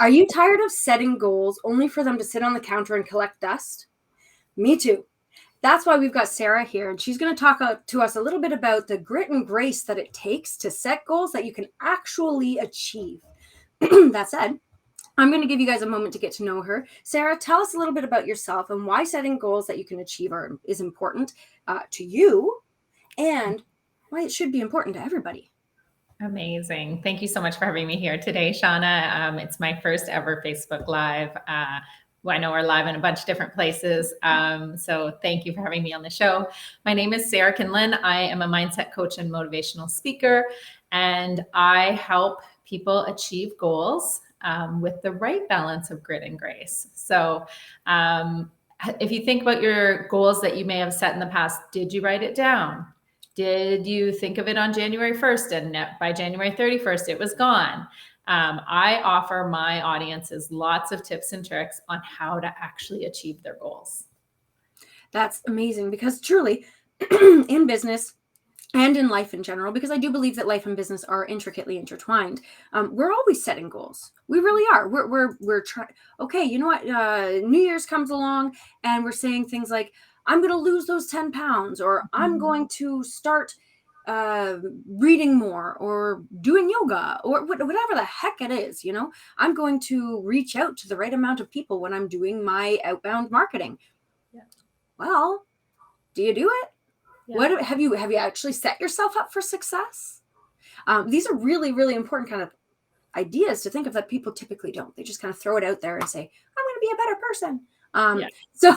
Are you tired of setting goals only for them to sit on the counter and collect dust? Me too. That's why we've got Sarah here, and she's going to talk to us a little bit about the grit and grace that it takes to set goals that you can actually achieve. That said, I'm going to give you guys a moment to get to know her. Sarah, tell us a little bit about yourself and why setting goals that you can achieve is important to you, and why it should be important to everybody. Amazing. Thank you so much for having me here today, Shauna. It's my first ever Facebook Live. I know we're live in a bunch of different places. So thank you for having me on the show. My name is Sarah Kinlan. I am a mindset coach and motivational speaker, and I help people achieve goals with the right balance of grit and grace. So if you think about your goals that you may have set in the past, did you write it down? Did you think of it on January 1st and by January 31st, it was gone? I offer my audiences lots of tips and tricks on how to actually achieve their goals. That's amazing, because truly in business and in life in general, because I do believe that life and business are intricately intertwined, we're always setting goals. We really are. We're trying. Okay, you know what? New Year's comes along and we're saying things like, I'm going to lose those 10 pounds, or I'm going to start reading more, or doing yoga, or whatever the heck it is. I'm going to reach out to the right amount of people when I'm doing my outbound marketing. Yeah. Well, do you do it? Yeah. What have you actually set yourself up for success? These are really, really important kind of ideas to think of that people typically don't. They just kind of throw it out there and say, I'm going to be a better person. So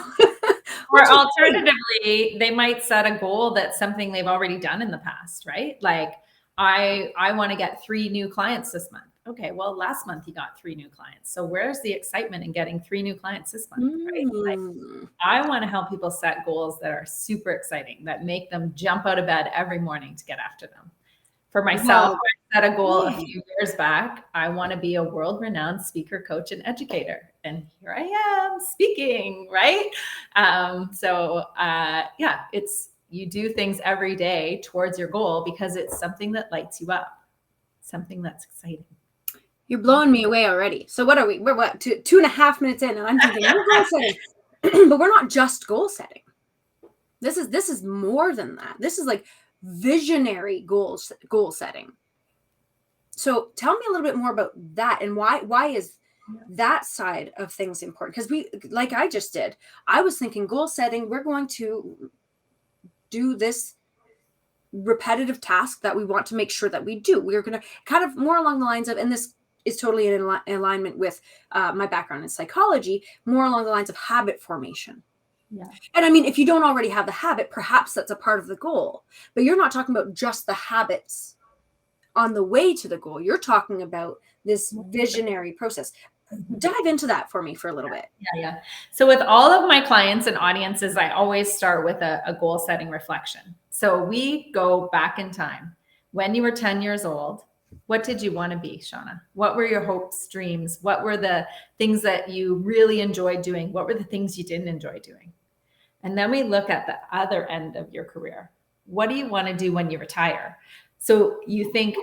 or alternatively, they might set a goal that's something they've already done in the past, right? Like, I want to get 3 new clients this month. Okay, well, last month you got 3 new clients. So where's the excitement in getting 3 new clients this month, right? Like, I want to help people set goals that are super exciting, that make them jump out of bed every morning to get after them. For myself, I set a goal a few years back. I want to be a world-renowned speaker, coach, and educator. And here I am speaking, right? It's, you do things every day towards your goal because it's something that lights you up, something that's exciting. You're blowing me away already. So what are we? We're what, 2.5 minutes in, and I'm thinking we're goal setting, but we're not just goal setting. This is more than that. This is like visionary goal setting. So tell me a little bit more about that, and why is that side of things important? Because like I just did, I was thinking goal setting, we're going to do this repetitive task that we want to make sure that we do. We're going to kind of more along the lines of, and this is totally in alignment with my background in psychology, more along the lines of habit formation. Yeah. And I mean, if you don't already have the habit, perhaps that's a part of the goal, but you're not talking about just the habits on the way to the goal. You're talking about this visionary process. Dive into that for me for a little bit. Yeah. So with all of my clients and audiences, I always start with a goal setting reflection. So we go back in time. When you were 10 years old, what did you want to be, Shauna? What were your hopes, dreams? What were the things that you really enjoyed doing? What were the things you didn't enjoy doing? And then we look at the other end of your career. What do you want to do when you retire? So you think,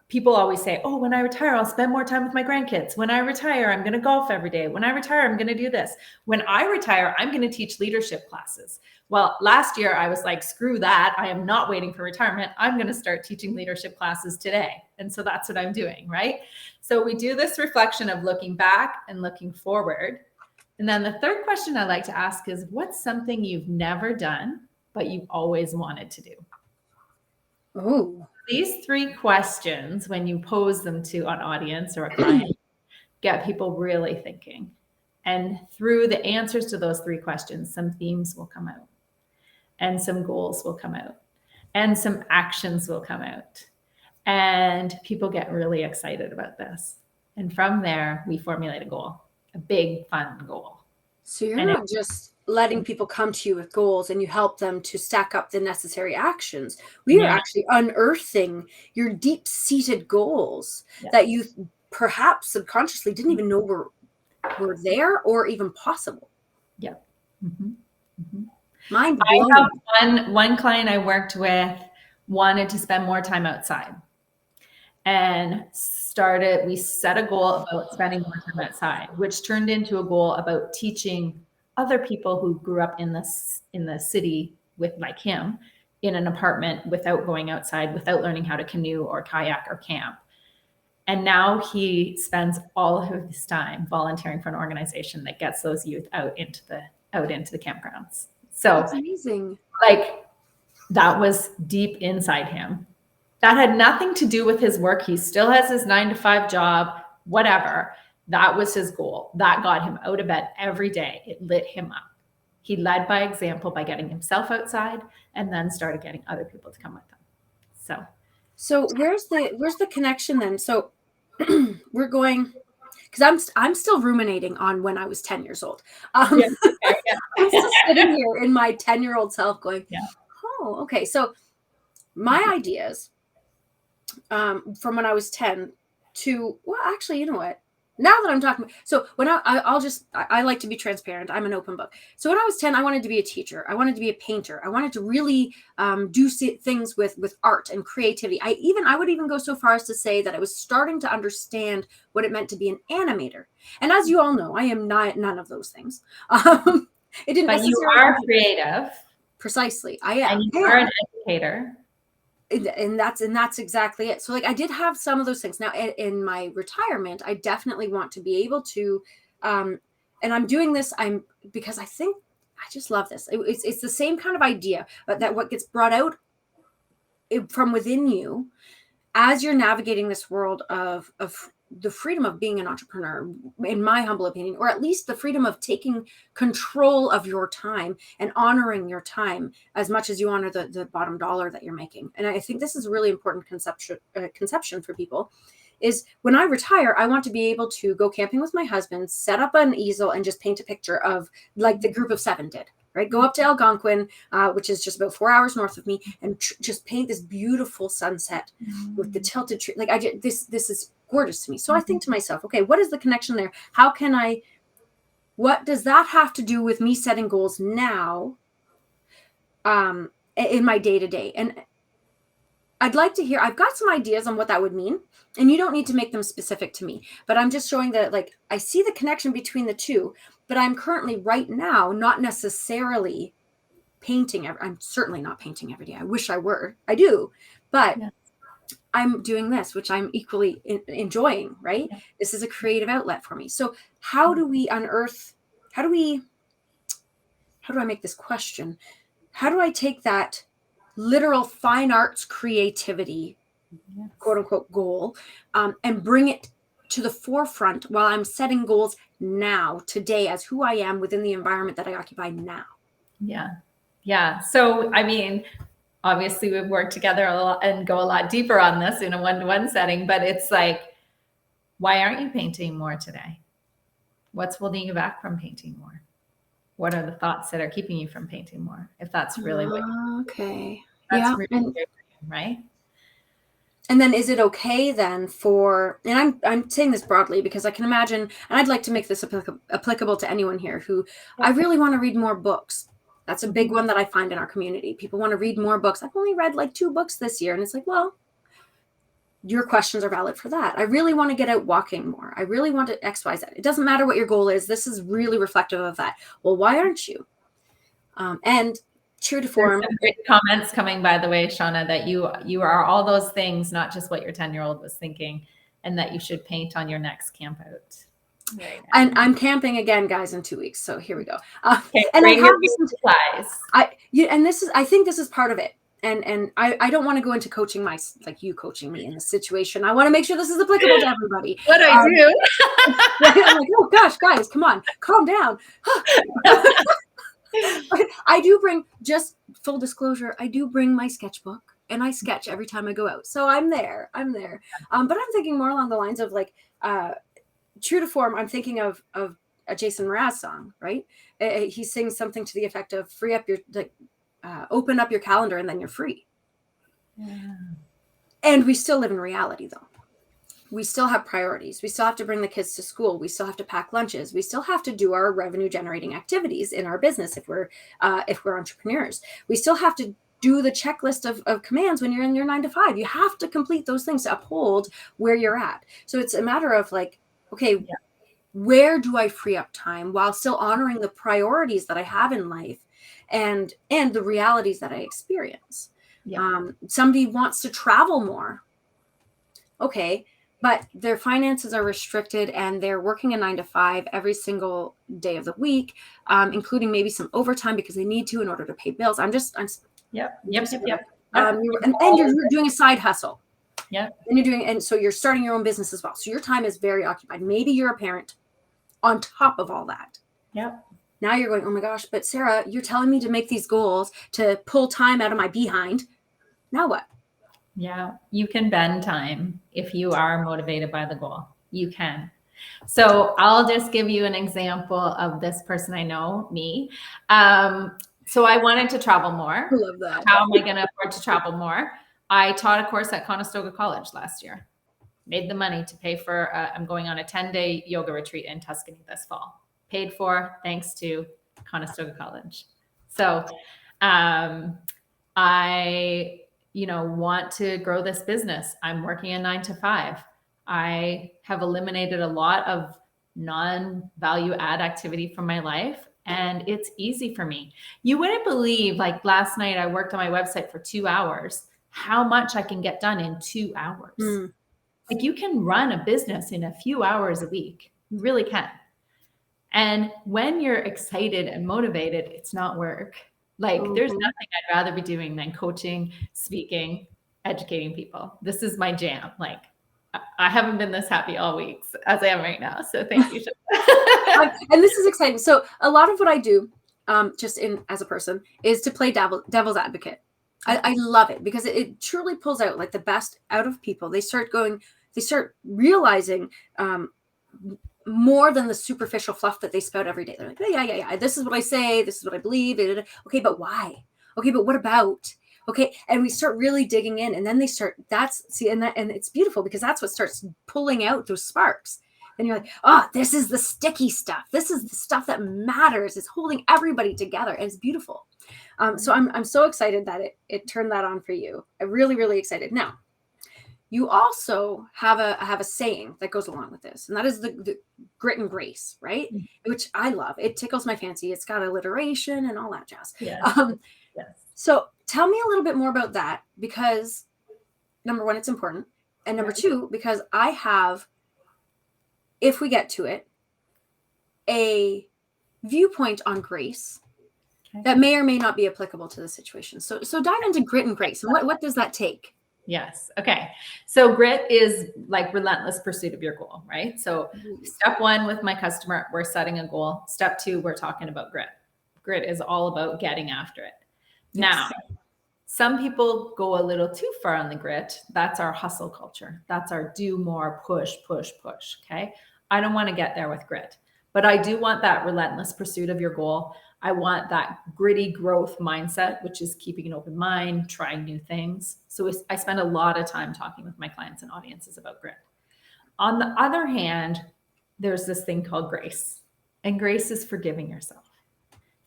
people always say, oh, when I retire, I'll spend more time with my grandkids. When I retire, I'm going to golf every day. When I retire, I'm going to do this. When I retire, I'm going to teach leadership classes. Well, last year I was like, screw that. I am not waiting for retirement. I'm going to start teaching leadership classes today. And so that's what I'm doing, right? So we do this reflection of looking back and looking forward. And then the third question I like to ask is, what's something you've never done, but you've always wanted to do? Oh, these 3 questions, when you pose them to an audience or a client, get people really thinking. And through the answers to those 3 questions, some themes will come out, and some goals will come out, and some actions will come out. And people get really excited about this. And from there, we formulate a goal, a big, fun goal. So you're not just letting people come to you with goals and you help them to stack up the necessary actions. We are actually unearthing your deep-seated goals that you perhaps subconsciously didn't even know were there or even possible. Yeah. Mm-hmm. Mm-hmm. Mind blowing. I have one client I worked with wanted to spend more time outside. and we set a goal about spending more time outside, which turned into a goal about teaching other people who grew up in the city with, like him, in an apartment without going outside, without learning how to canoe or kayak or camp. And now he spends all of his time volunteering for an organization that gets those youth out into the campgrounds. So that's amazing. Like, that was deep inside him. That had nothing to do with his work. He still has his 9-to-5 job, whatever. That was his goal. That got him out of bed every day. It lit him up. He led by example by getting himself outside, and then started getting other people to come with him. So where's the connection then? So we're going, because I'm still ruminating on when I was 10 years old. I'm still sitting here in my 10-year-old self going, oh, okay. So my ideas from when I was 10 to, well, actually, you know what? Now that I'm talking, so when I like to be transparent. I'm an open book. So when I was 10, I wanted to be a teacher. I wanted to be a painter. I wanted to really do things with art and creativity. I would even go so far as to say that I was starting to understand what it meant to be an animator. And as you all know, I am none of those things. It didn't. But you are creative. Precisely, I am. And you are an educator. And that's exactly it. So like I did have some of those things. Now in my retirement, I definitely want to be able to, and I'm doing this, because I think I just love this. It's the same kind of idea, but that what gets brought out from within you as you're navigating this world of the freedom of being an entrepreneur, in my humble opinion, or at least the freedom of taking control of your time and honoring your time as much as you honor the bottom dollar that you're making. And I think this is a really important conception for people, is when I retire, I want to be able to go camping with my husband, set up an easel, and just paint a picture of, like the group of 7 did. Right, go up to Algonquin, which is just about 4 hours north of me, and just paint this beautiful sunset with the tilted tree. Like this is gorgeous to me. So I think to myself, okay, what is the connection there? What does that have to do with me setting goals now, in my day-to-day? And I'd like to hear, I've got some ideas on what that would mean, and you don't need to make them specific to me, but I'm just showing that, like, I see the connection between the two, but I'm currently right now not necessarily painting. I'm certainly not painting every day. I wish I were. I do, but I'm doing this, which I'm equally enjoying, right? Yeah. This is a creative outlet for me. So how do we unearth, how do I make this question? How do I take that literal fine arts creativity, quote unquote, goal, and bring it to the forefront while I'm setting goals now, today, as who I am within the environment that I occupy now? Yeah. So, I mean, obviously we've worked together a lot and go a lot deeper on this in a one-to-one setting, but it's like, why aren't you painting more today? What's holding you back from painting more? What are the thoughts that are keeping you from painting more? If that's really what okay. That's really right? And then is it okay then for, and I'm saying this broadly because I can imagine, and I'd like to make this applicable to anyone here who, I really want to read more books. That's a big one that I find in our community. People want to read more books. I've only read like 2 books this year. And it's like, well, your questions are valid for that. I really want to get out walking more. I really want to X, Y, Z. It doesn't matter what your goal is. This is really reflective of that. Well, why aren't you? And true to form. Great comments coming, by the way, Shauna, that you are all those things, not just what your 10-year-old was thinking, and that you should paint on your next camp out. Right. And I'm camping again, guys, in 2 weeks. So here we go. Okay, and I have this supplies. I think this is part of it. And I don't want to go into coaching like you coaching me in this situation. I want to make sure this is applicable to everybody. What I do? I'm like, oh gosh, guys, come on, calm down. But I do bring, just full disclosure, I do bring my sketchbook and I sketch every time I go out. So I'm there. But I'm thinking more along the lines of like, true to form, I'm thinking of a Jason Mraz song, right? He sings something to the effect of free up your, like, open up your calendar and then you're free. Yeah. And we still live in reality though. We still have priorities. We still have to bring the kids to school. We still have to pack lunches. We still have to do our revenue generating activities in our business if we're entrepreneurs. We still have to do the checklist of commands when you're in your 9 to 5. You have to complete those things to uphold where you're at. So it's a matter of like, okay, where do I free up time while still honoring the priorities that I have in life and the realities that I experience? Somebody wants to travel more. Okay, but their finances are restricted and they're working a 9 to 5 every single day of the week, including maybe some overtime because they need to in order to pay bills. And you're doing a side hustle. And you're doing, and so you're starting your own business as well. So your time is very occupied. Maybe you're a parent on top of all that. Now you're going, oh my gosh, but Sarah, you're telling me to make these goals to pull time out of my behind. Now what? Yeah, you can bend time if you are motivated by the goal. You can. So I'll just give you an example of this person I know, me. So I wanted to travel more. I love that. How am I going to afford to travel more? I taught a course at Conestoga College last year. Made the money to pay for, I'm going on a 10-day yoga retreat in Tuscany this fall. Paid for thanks to Conestoga College. So I want to grow this business. I'm working a 9 to 5. I have eliminated a lot of non-value add activity from my life, and it's easy for me. You wouldn't believe, like last night, I worked on my website for 2 hours, how much I can get done in 2 hours. Like you can run a business in a few hours a week. You really can. And when you're excited and motivated, it's not work. Like there's nothing I'd rather be doing than coaching, speaking, educating people. This is my jam. Like I haven't been this happy all week as I am right now. So thank you. And this is exciting. So a lot of what I do, just as a person, is to play devil's advocate. I love it because it truly pulls out like the best out of people. They start realizing more than the superficial fluff that they spout every day. They're like, yeah. This is what I say. This is what I believe. Okay, but why? Okay, but what about? Okay, and we start really digging in, and then they start. And it's beautiful because that's what starts pulling out those sparks. And you're like, oh, this is the sticky stuff. This is the stuff that matters. It's holding everybody together, and it's beautiful. So I'm so excited that it turned that on for you. I'm really, really excited. Now, you also have a saying that goes along with this, and that is the grit and grace, right? Which I love. It tickles my fancy. It's got alliteration and all that jazz. Yes. So tell me a little bit more about that, because number one, it's important. And number two, because I have, if we get to it, a viewpoint on grace that may or may not be applicable to the situation. So dive into grit and grace. And what does that take? Yes. Okay. So grit is like relentless pursuit of your goal, right? So step one with my customer, we're setting a goal. Step two, we're talking about grit. Grit is all about getting after it. Yes. Now, some people go a little too far on the grit. That's our hustle culture. That's our do more, push. Okay. I don't want to get there with grit, but I do want that relentless pursuit of your goal. I want that gritty growth mindset, which is keeping an open mind, trying new things. So I spend a lot of time talking with my clients and audiences about grit. On the other hand, there's this thing called grace. And grace is forgiving yourself.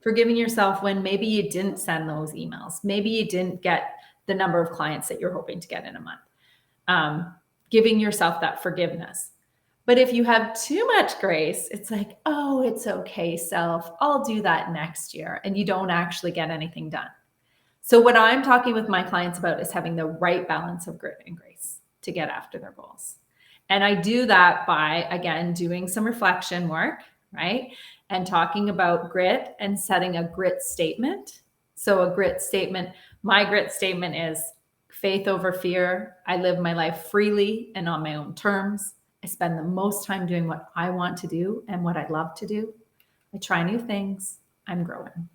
Forgiving yourself when maybe you didn't send those emails. Maybe you didn't get the number of clients that you're hoping to get in a month. Giving yourself that forgiveness. But if you have too much grace, it's like, oh, it's okay, self. I'll do that next year. And you don't actually get anything done. So what I'm talking with my clients about is having the right balance of grit and grace to get after their goals. And I do that by, again, doing some reflection work, right? And talking about grit and setting a grit statement. So a grit statement, my grit statement is faith over fear. I live my life freely and on my own terms. I spend the most time doing what I want to do and what I love to do. I try new things. I'm growing.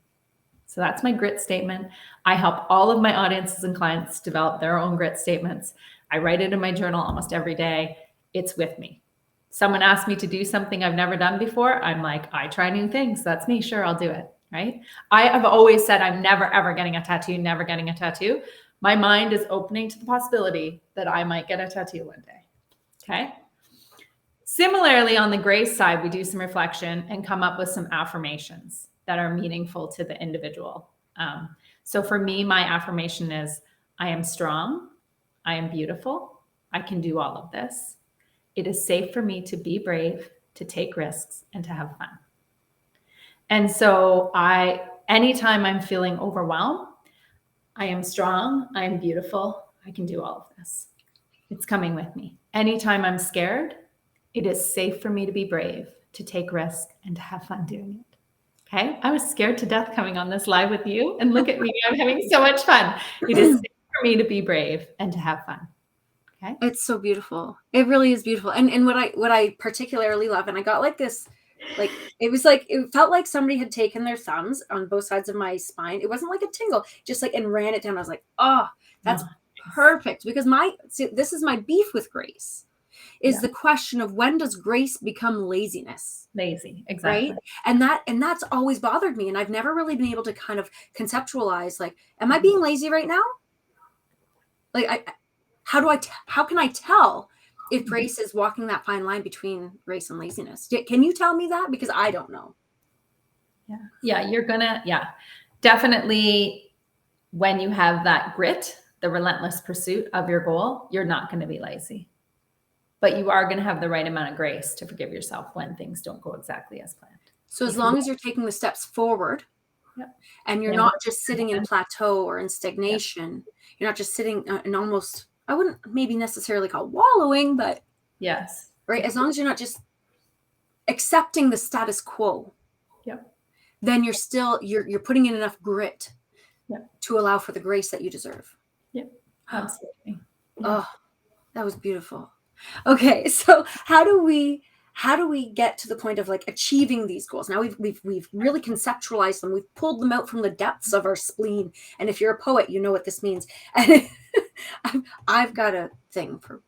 So that's my grit statement. I help all of my audiences and clients develop their own grit statements. I write it in my journal almost every day. It's with me. Someone asked me to do something I've never done before. I'm like, I try new things. That's me. Sure, I'll do it. Right? I have always said I'm never, ever getting a tattoo, never getting a tattoo. My mind is opening to the possibility that I might get a tattoo one day. Okay? Similarly, on the grace side, we do some reflection and come up with some affirmations that are meaningful to the individual. So for me, my affirmation is, I am strong. I am beautiful. I can do all of this. It is safe for me to be brave, to take risks, and to have fun. And so anytime I'm feeling overwhelmed, I am strong. I am beautiful. I can do all of this. It's coming with me. Anytime I'm scared, it is safe for me to be brave, to take risks, and to have fun doing it. Okay. I was scared to death coming on this live with you, and look at me. I'm having so much fun. It is safe for me to be brave and to have fun. Okay. It's so beautiful. It really is beautiful. And what I particularly love, and I got like this, like, it felt like somebody had taken their thumbs on both sides of my spine. It wasn't like a tingle, just like, and ran it down. I was like, oh, that's perfect. Because this is my beef with grace, is the question of, when does grace become laziness? Lazy, exactly. Right. And that's always bothered me. And I've never really been able to kind of conceptualize, like, am I being lazy right now? Like, how can I tell if grace is walking that fine line between grace and laziness? Can you tell me that? Because I don't know. Yeah. Definitely, when you have that grit, the relentless pursuit of your goal, you're not going to be lazy. But you are going to have the right amount of grace to forgive yourself when things don't go exactly as planned. So as long as you're taking the steps forward, and you're not just sitting in plateau or in stagnation, you're not just sitting in almost, I wouldn't maybe necessarily call wallowing, but yes, right. As long as you're not just accepting the status quo, then you're putting in enough grit to allow for the grace that you deserve. Absolutely. Oh, that was beautiful. Okay, so how do we get to the point of like achieving these goals? Now we've really conceptualized them. We've pulled them out from the depths of our spleen. And if you're a poet, you know what this means. And I've got a thing for.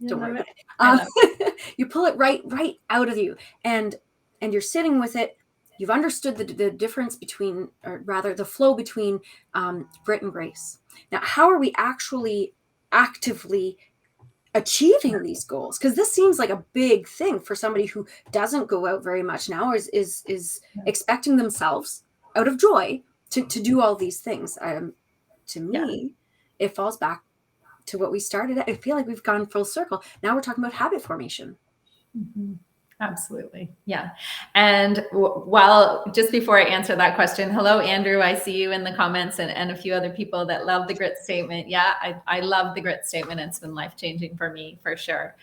Don't worry about it. You pull it right out of you, and you're sitting with it. You've understood the difference between, or rather, the flow between grit and grace. Now, how are we actually actively achieving these goals? Because this seems like a big thing for somebody who doesn't go out very much now, or is expecting themselves out of joy to do all these things. To me, it falls back to what we started at. I feel like we've gone full circle. Now we're talking about habit formation. Mm-hmm. Absolutely. Yeah. And while just before I answer that question, hello, Andrew, I see you in the comments, and a few other people that love the grit statement. Yeah, I love the grit statement. It's been life-changing for me, for sure.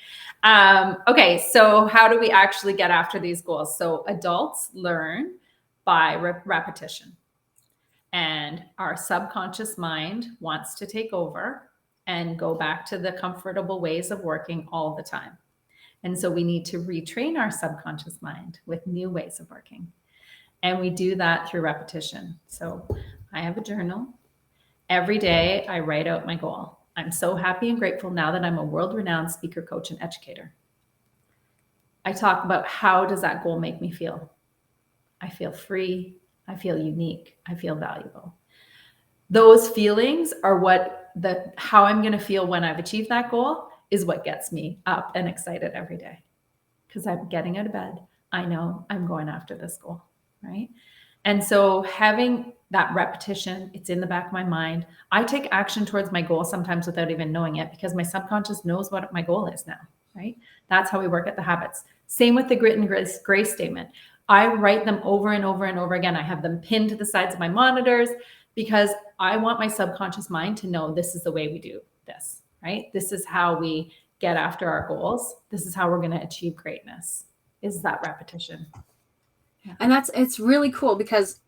Okay. So how do we actually get after these goals? So adults learn by repetition, and our subconscious mind wants to take over and go back to the comfortable ways of working all the time. And so we need to retrain our subconscious mind with new ways of working. And we do that through repetition. So I have a journal. Every day I write out my goal. I'm so happy and grateful now that I'm a world-renowned speaker, coach, and educator. I talk about, how does that goal make me feel? I feel free. I feel unique. I feel valuable. Those feelings are how I'm going to feel when I've achieved that goal, is what gets me up and excited every day, because I'm getting out of bed. I know I'm going after this goal, right? And so having that repetition, it's in the back of my mind. I take action towards my goal sometimes without even knowing it, because my subconscious knows what my goal is now, right? That's how we work at the habits. Same with the grit and grace statement. I write them over and over and over again. I have them pinned to the sides of my monitors, because I want my subconscious mind to know this is the way we do this. Right? This is how we get after our goals. This is how we're going to achieve greatness, is that repetition. Yeah. And it's really cool, because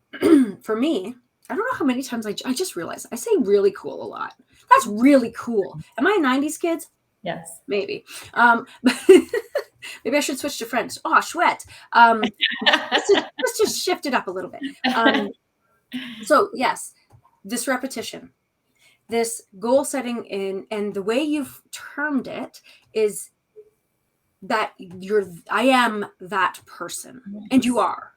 for me, I don't know how many times I just realized I say really cool a lot. That's really cool. Am I a 90s kid? Yes. Maybe. Maybe I should switch to French. Oh, chouette. Let's just shift it up a little bit. So yes, this repetition, this goal setting, and the way you've termed it is that I am that person. Yes. And you are.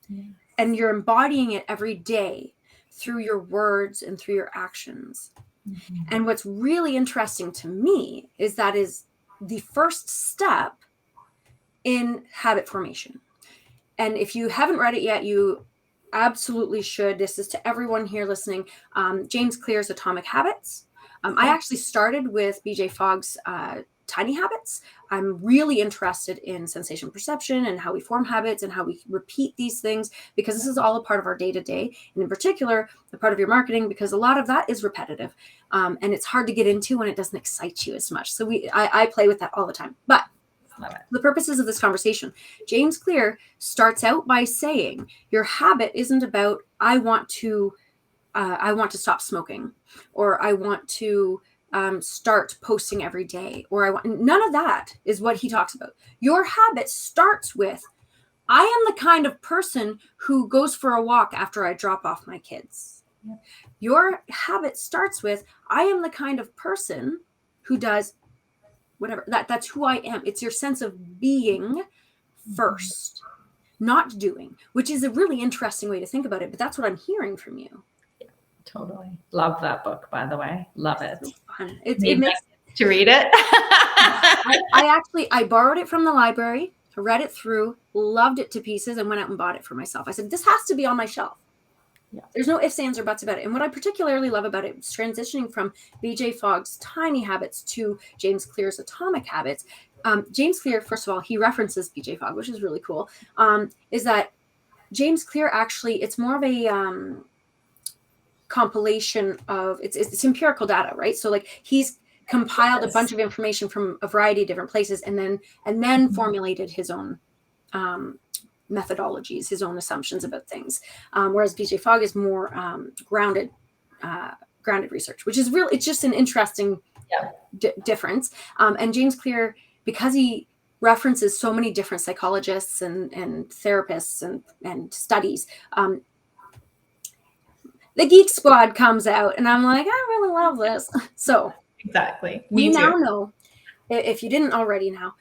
Yes. And you're embodying it every day through your words and through your actions. Mm-hmm. And what's really interesting to me is that is the first step in habit formation. And if you haven't read it yet, absolutely should. This is to everyone here listening. James Clear's Atomic Habits. I actually started with BJ Fogg's Tiny Habits. I'm really interested in sensation perception and how we form habits and how we repeat these things, because this is all a part of our day-to-day, and in particular, a part of your marketing, because a lot of that is repetitive, and it's hard to get into when it doesn't excite you as much. So I play with that all the time. But the purposes of this conversation, James Clear starts out by saying your habit isn't about I want to stop smoking, or I want to start posting every day, or none of that is what he talks about. Your habit starts with, I am the kind of person who goes for a walk after I drop off my kids. Yep. Your habit starts with, I am the kind of person who does whatever. That's who I am. It's your sense of being first, not doing, which is a really interesting way to think about it. But that's what I'm hearing from you. Totally. Love that book, by the way. Love it. So fun. It makes to read it. I borrowed it from the library, read it through, loved it to pieces, and went out and bought it for myself. I said, this has to be on my shelf. Yeah. There's no ifs, ands, or buts about it. And what I particularly love about it is transitioning from BJ Fogg's Tiny Habits to James Clear's Atomic Habits. James Clear, first of all, he references BJ Fogg, which is really cool, is that James Clear actually, it's more of a compilation of it's empirical data, right? So like he's compiled a bunch of information from a variety of different places, and then formulated his own methodologies, his own assumptions about things. Whereas BJ Fogg is more grounded research, which is real. It's just an interesting difference. And James Clear, because he references so many different psychologists and therapists and studies, the Geek Squad comes out, and I'm like, I really love this. So exactly, we now know, if you didn't already now,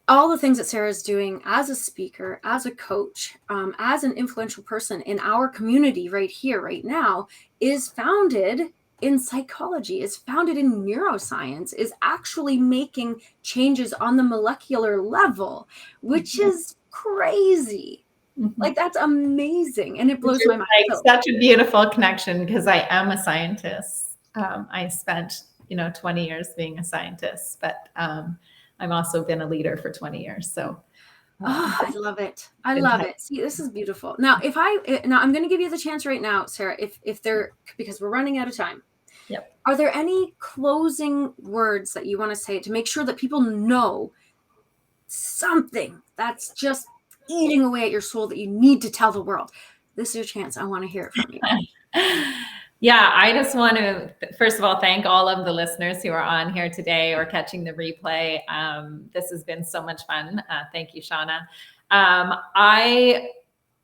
all the things that Sarah's doing as a speaker, as a coach, as an influential person in our community right here, right now, is founded in psychology, is founded in neuroscience, is actually making changes on the molecular level, which is crazy. Like, that's amazing. And it blows my mind. Like, such a beautiful connection, because I am a scientist. I spent, 20 years being a scientist, but I've also been a leader for 20 years. So I love it. I love it. See, this is beautiful. Now, I'm going to give you the chance right now, Sarah, because we're running out of time. Yep. Are there any closing words that you want to say to make sure that people know something that's just eating away at your soul that you need to tell the world? This is your chance. I want to hear it from you. Yeah, I just want to, first of all, thank all of the listeners who are on here today or catching the replay. This has been so much fun. Thank you, Shauna. I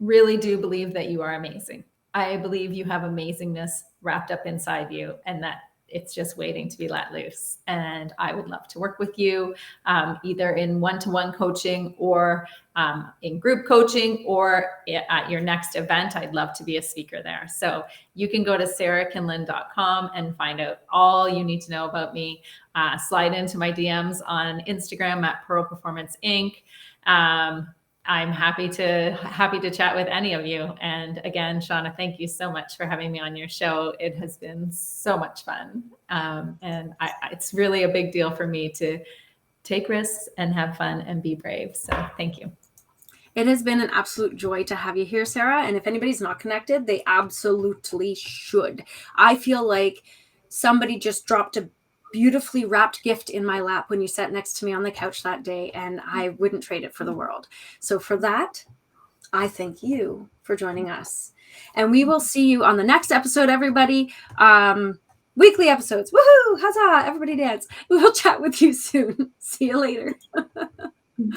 really do believe that you are amazing. I believe you have amazingness wrapped up inside you, and that it's just waiting to be let loose. And I would love to work with you, either in one-to-one coaching or in group coaching, or at your next event. I'd love to be a speaker there. So you can go to sarahkinlan.com and find out all you need to know about me. Slide into my DMs on Instagram at Pearl Performance Inc. I'm happy to chat with any of you. And again, Shauna, thank you so much for having me on your show. It has been so much fun. And it's really a big deal for me to take risks and have fun and be brave. So thank you. It has been an absolute joy to have you here, Sarah. And if anybody's not connected, they absolutely should. I feel like somebody just dropped a beautifully wrapped gift in my lap when you sat next to me on the couch that day, and I wouldn't trade it for the world. So for that, I thank you for joining us. And we will see you on the next episode, everybody. Weekly episodes. Woohoo! Huzzah! Everybody dance. We will chat with you soon. See you later.